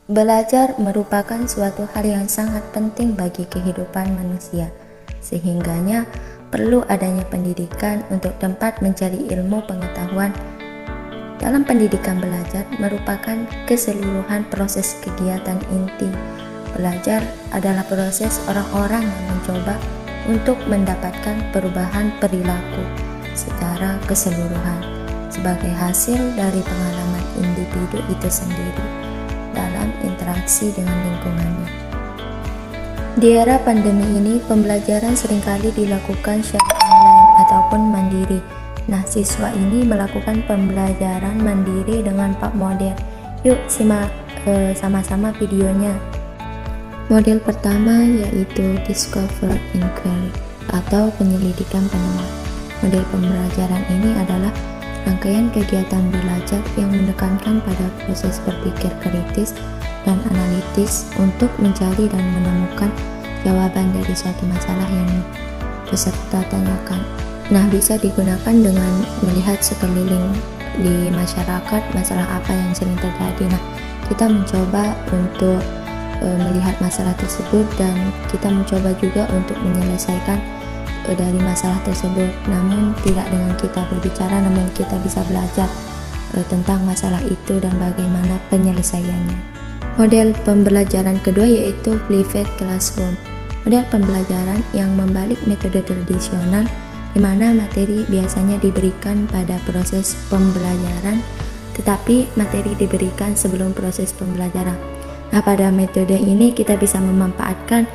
Belajar merupakan suatu hal yang sangat penting bagi kehidupan manusia, sehingganya perlu adanya pendidikan untuk tempat mencari ilmu pengetahuan. Dalam pendidikan, belajar merupakan keseluruhan proses kegiatan inti. Belajar adalah proses orang-orang yang mencoba untuk mendapatkan perubahan perilaku secara keseluruhan sebagai hasil dari pengalaman individu itu sendiri dalam interaksi dengan lingkungannya. Di era pandemi ini, pembelajaran seringkali dilakukan secara online ataupun mandiri. Nah, siswa ini melakukan pembelajaran mandiri dengan 4 model. Yuk simak sama-sama videonya. Model pertama yaitu Discover Inquiry atau penyelidikan penemuan. Model pembelajaran ini adalah rangkaian kegiatan belajar yang menekankan pada proses berpikir kritis dan analitis untuk mencari dan menemukan jawaban dari suatu masalah yang peserta tanyakan. Nah, bisa digunakan dengan melihat sekeliling di masyarakat masalah apa yang sering terjadi. Nah, kita mencoba untuk melihat masalah tersebut dan kita mencoba juga untuk menyelesaikan dari masalah tersebut. Namun tidak dengan kita berbicara, namun kita bisa belajar tentang masalah itu dan bagaimana penyelesaiannya. Model pembelajaran kedua yaitu Flipped Classroom. Model pembelajaran yang membalik metode tradisional di mana materi biasanya diberikan pada proses pembelajaran, tetapi materi diberikan sebelum proses pembelajaran. Nah, pada metode ini kita bisa memanfaatkan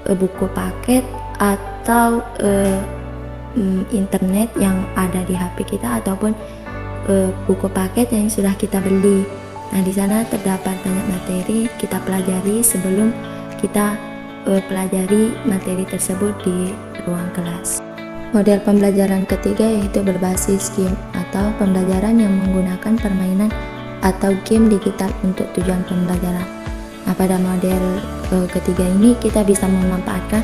buku paket atau internet yang ada di HP kita ataupun buku paket yang sudah kita beli. Nah, di sana terdapat banyak materi kita pelajari sebelum kita pelajari materi tersebut di ruang kelas. Model pembelajaran ketiga yaitu berbasis game atau pembelajaran yang menggunakan permainan atau game digital untuk tujuan pembelajaran. Nah, pada model ketiga ini kita bisa memanfaatkan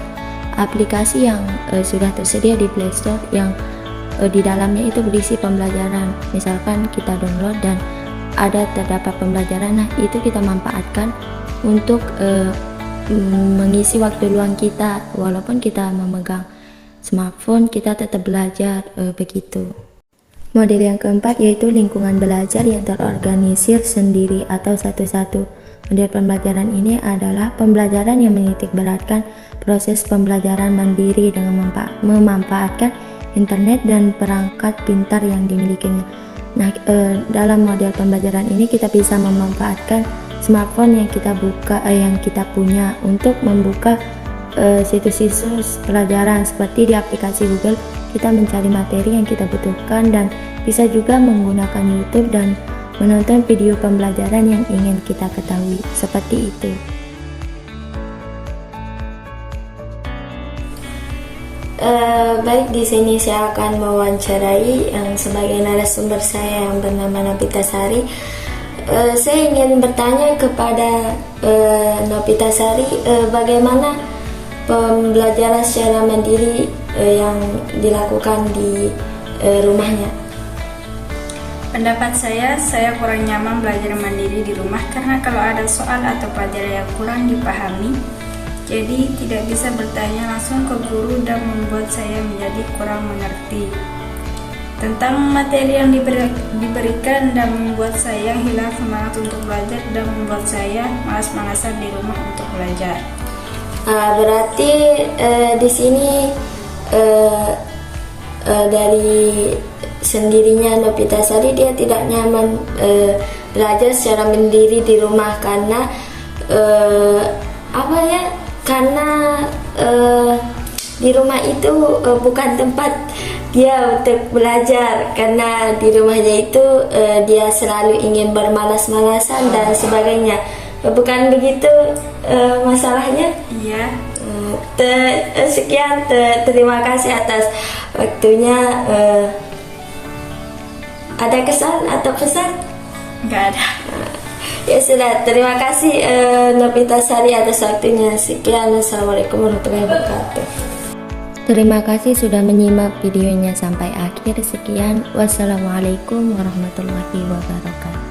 aplikasi yang sudah tersedia di Play Store yang di dalamnya itu berisi pembelajaran. Misalkan kita download dan ada terdapat pembelajaran, nah itu kita manfaatkan untuk mengisi waktu luang kita. Walaupun kita memegang smartphone, kita tetap belajar begitu. Model yang keempat yaitu lingkungan belajar yang terorganisir sendiri atau satu-satu. Model pembelajaran ini adalah pembelajaran yang menitikberatkan proses pembelajaran mandiri dengan memanfaatkan internet dan perangkat pintar yang dimilikinya. Nah, dalam model pembelajaran ini kita bisa memanfaatkan smartphone yang kita punya untuk membuka situs-situs pelajaran. Seperti di aplikasi Google, kita mencari materi yang kita butuhkan dan bisa juga menggunakan YouTube dan menonton video pembelajaran yang ingin kita ketahui. Seperti itu. Baik, di sini saya akan mewawancarai yang sebagai narasumber saya yang bernama Nopita Sari. Saya ingin bertanya kepada Nopita Sari, bagaimana pembelajaran secara mandiri yang dilakukan di rumahnya. Pendapat saya kurang nyaman belajar mandiri di rumah karena kalau ada soal atau pelajaran yang kurang dipahami, jadi tidak bisa bertanya langsung ke guru dan membuat saya menjadi kurang mengerti tentang materi yang diberikan dan membuat saya hilang semangat untuk belajar dan membuat saya malas-malasan di rumah untuk belajar. Berarti di sini dari sendirinya Nopita Sari dia tidak nyaman belajar secara mandiri di rumah karena karena di rumah itu bukan tempat dia untuk belajar, karena di rumahnya itu dia selalu ingin bermalas-malasan dan sebagainya. Bukan begitu masalahnya? Iya. Sekian, terima kasih atas waktunya. Ada kesan atau pesan? Enggak ada. Ya sudah, terima kasih Nopita Sari atas waktunya. Sekian, assalamualaikum warahmatullahi wabarakatuh. Terima kasih sudah menyimak videonya sampai akhir. Sekian, wassalamualaikum warahmatullahi wabarakatuh.